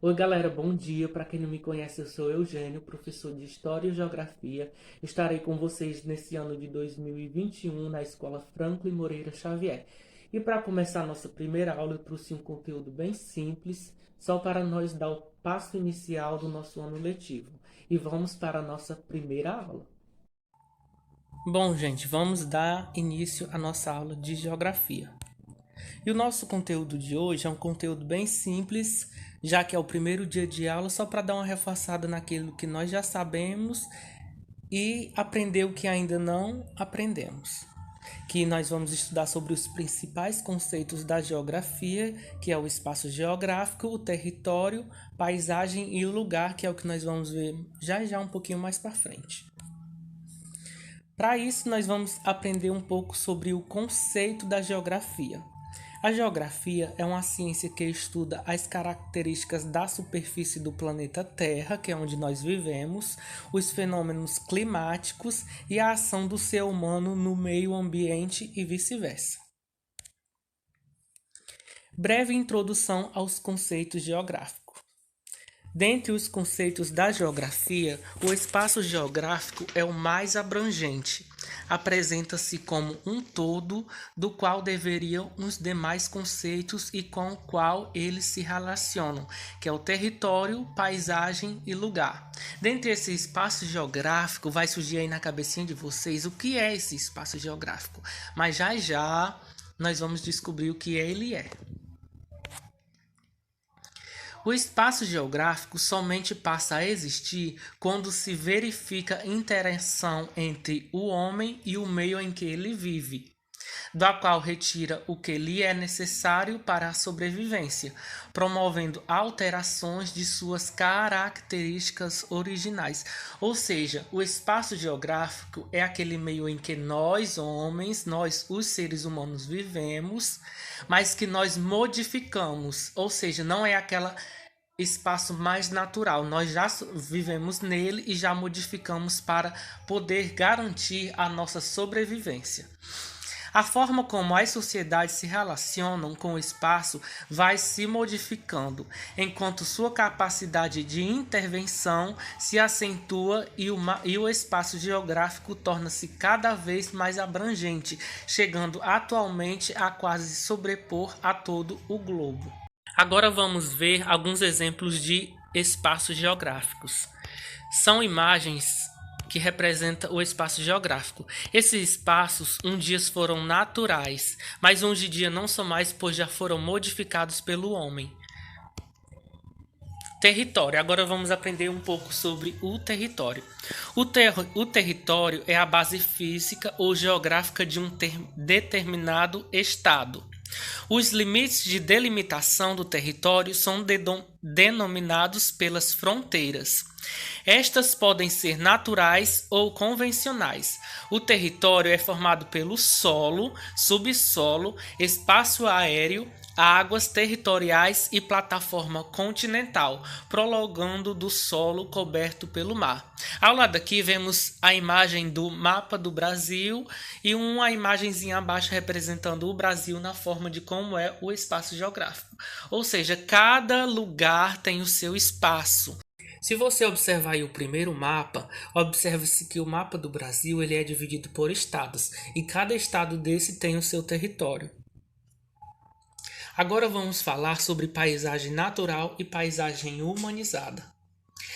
Oi, galera, bom dia. Para quem não me conhece, eu sou Eugênio, professor de História e Geografia. Estarei com vocês nesse ano de 2021 na Escola Franklin Moreira Xavier. E para começar a nossa primeira aula, eu trouxe um conteúdo bem simples, só para nós dar o passo inicial do nosso ano letivo. E vamos para a nossa primeira aula. Bom, gente, vamos dar início à nossa aula de Geografia. E o nosso conteúdo de hoje é um conteúdo bem simples, já que é o primeiro dia de aula, só para dar uma reforçada naquilo que nós já sabemos e aprender o que ainda não aprendemos. Que nós vamos estudar sobre os principais conceitos da geografia, que é o espaço geográfico, o território, paisagem e o lugar, que é o que nós vamos ver já um pouquinho mais para frente. Para isso, nós vamos aprender um pouco sobre o conceito da geografia. A geografia é uma ciência que estuda as características da superfície do planeta Terra, que é onde nós vivemos, os fenômenos climáticos e a ação do ser humano no meio ambiente e vice-versa. Breve introdução aos conceitos geográficos. Dentre os conceitos da geografia, o espaço geográfico é o mais abrangente. Apresenta-se como um todo, do qual deveriam os demais conceitos e com o qual eles se relacionam, que é o território, paisagem e lugar. Dentre esse espaço geográfico, vai surgir aí na cabecinha de vocês o que é esse espaço geográfico, mas já nós vamos descobrir o que ele é. O espaço geográfico somente passa a existir quando se verifica interação entre o homem e o meio em que ele vive, da qual retira o que lhe é necessário para a sobrevivência, promovendo alterações de suas características originais. Ou seja, o espaço geográfico é aquele meio em que nós, homens, nós, os seres humanos, vivemos, mas que nós modificamos, ou seja, não é aquela espaço mais natural. Nós já vivemos nele e já modificamos para poder garantir a nossa sobrevivência. A forma como as sociedades se relacionam com o espaço vai se modificando, enquanto sua capacidade de intervenção se acentua e o espaço geográfico torna-se cada vez mais abrangente, chegando atualmente a quase sobrepor a todo o globo. Agora vamos ver alguns exemplos de espaços geográficos. São imagens que representa o espaço geográfico. Esses espaços um dia foram naturais, mas hoje em dia não são mais, pois já foram modificados pelo homem. Território. Agora vamos aprender um pouco sobre o território. O território é a base física ou geográfica de um determinado estado. Os limites de delimitação do território são denominados pelas fronteiras. Estas podem ser naturais ou convencionais. O território é formado pelo solo, subsolo, espaço aéreo, águas territoriais e plataforma continental, prolongando do solo coberto pelo mar. Ao lado aqui vemos a imagem do mapa do Brasil e uma imagenzinha abaixo representando o Brasil na forma de como é o espaço geográfico. Ou seja, cada lugar tem o seu espaço. Se você observar aí o primeiro mapa, observa-se que o mapa do Brasil ele é dividido por estados e cada estado desse tem o seu território. Agora vamos falar sobre paisagem natural e paisagem humanizada.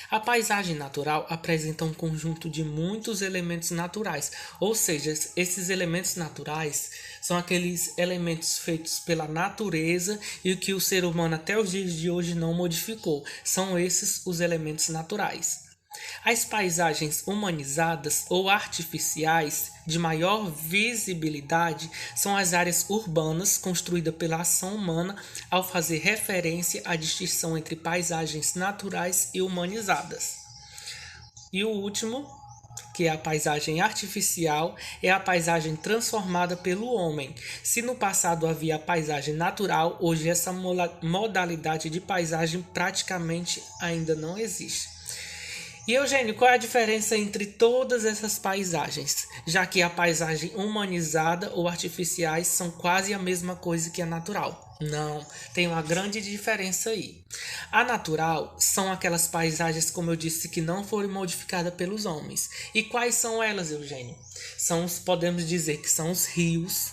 A paisagem natural apresenta um conjunto de muitos elementos naturais, ou seja, esses elementos naturais são aqueles elementos feitos pela natureza e que o ser humano até os dias de hoje não modificou. São esses os elementos naturais. As paisagens humanizadas ou artificiais de maior visibilidade são as áreas urbanas construídas pela ação humana ao fazer referência à distinção entre paisagens naturais e humanizadas. E o último, que é a paisagem artificial, é a paisagem transformada pelo homem. Se no passado havia a paisagem natural, hoje essa modalidade de paisagem praticamente ainda não existe. E Eugênio, qual é a diferença entre todas essas paisagens? Já que a paisagem humanizada ou artificiais são quase a mesma coisa que a natural. Não, tem uma grande diferença aí. A natural são aquelas paisagens, como eu disse, que não foram modificadas pelos homens. E quais são elas, Eugênio? Podemos dizer que são os rios,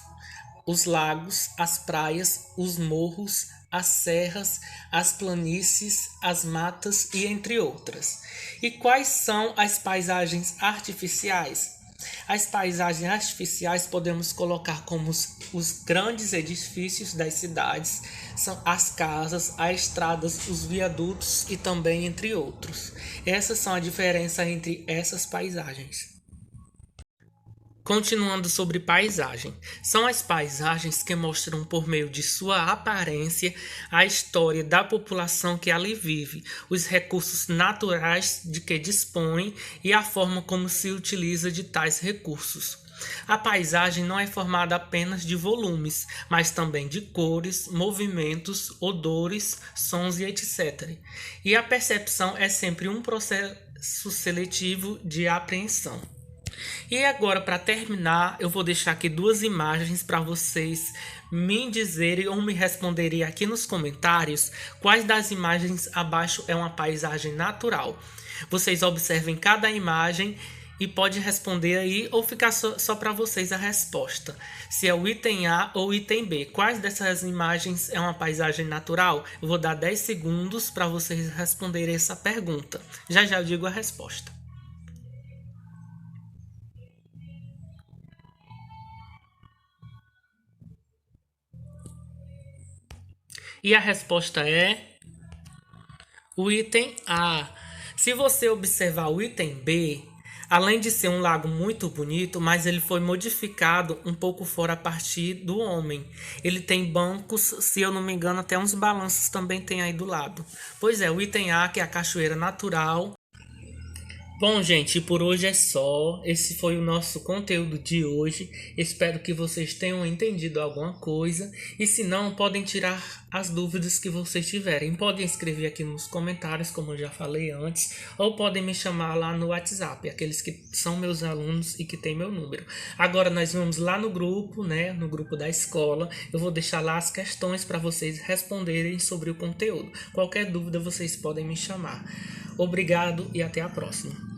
os lagos, as praias, os morros, as serras, as planícies, as matas e entre outras. E quais são as paisagens artificiais? As paisagens artificiais podemos colocar como os grandes edifícios das cidades, são as casas, as estradas, os viadutos e também entre outros. Essas são a diferença entre essas paisagens. Continuando sobre paisagem, são as paisagens que mostram por meio de sua aparência a história da população que ali vive, os recursos naturais de que dispõe e a forma como se utiliza de tais recursos. A paisagem não é formada apenas de volumes, mas também de cores, movimentos, odores, sons e etc. E a percepção é sempre um processo seletivo de apreensão. E agora, para terminar, eu vou deixar aqui duas imagens para vocês me dizerem ou me responderem aqui nos comentários quais das imagens abaixo é uma paisagem natural. Vocês observem cada imagem e pode responder aí ou ficar só para vocês a resposta. Se é o item A ou o item B. Quais dessas imagens é uma paisagem natural? Eu vou dar 10 segundos para vocês responderem essa pergunta. Já já eu digo a resposta. E a resposta é o item A. Se você observar o item B, além de ser um lago muito bonito, mas ele foi modificado um pouco fora a partir do homem. Ele tem bancos, se eu não me engano, até uns balanços também tem aí do lado. Pois é, o item A, que é a cachoeira natural. Bom, gente, por hoje é só. Esse foi o nosso conteúdo de hoje. Espero que vocês tenham entendido alguma coisa. E se não, podem tirar as dúvidas que vocês tiverem. Podem escrever aqui nos comentários, como eu já falei antes. Ou podem me chamar lá no WhatsApp, aqueles que são meus alunos e que têm meu número. Agora nós vamos lá no grupo, né? No grupo da escola. Eu vou deixar lá as questões para vocês responderem sobre o conteúdo. Qualquer dúvida vocês podem me chamar. Obrigado e até a próxima.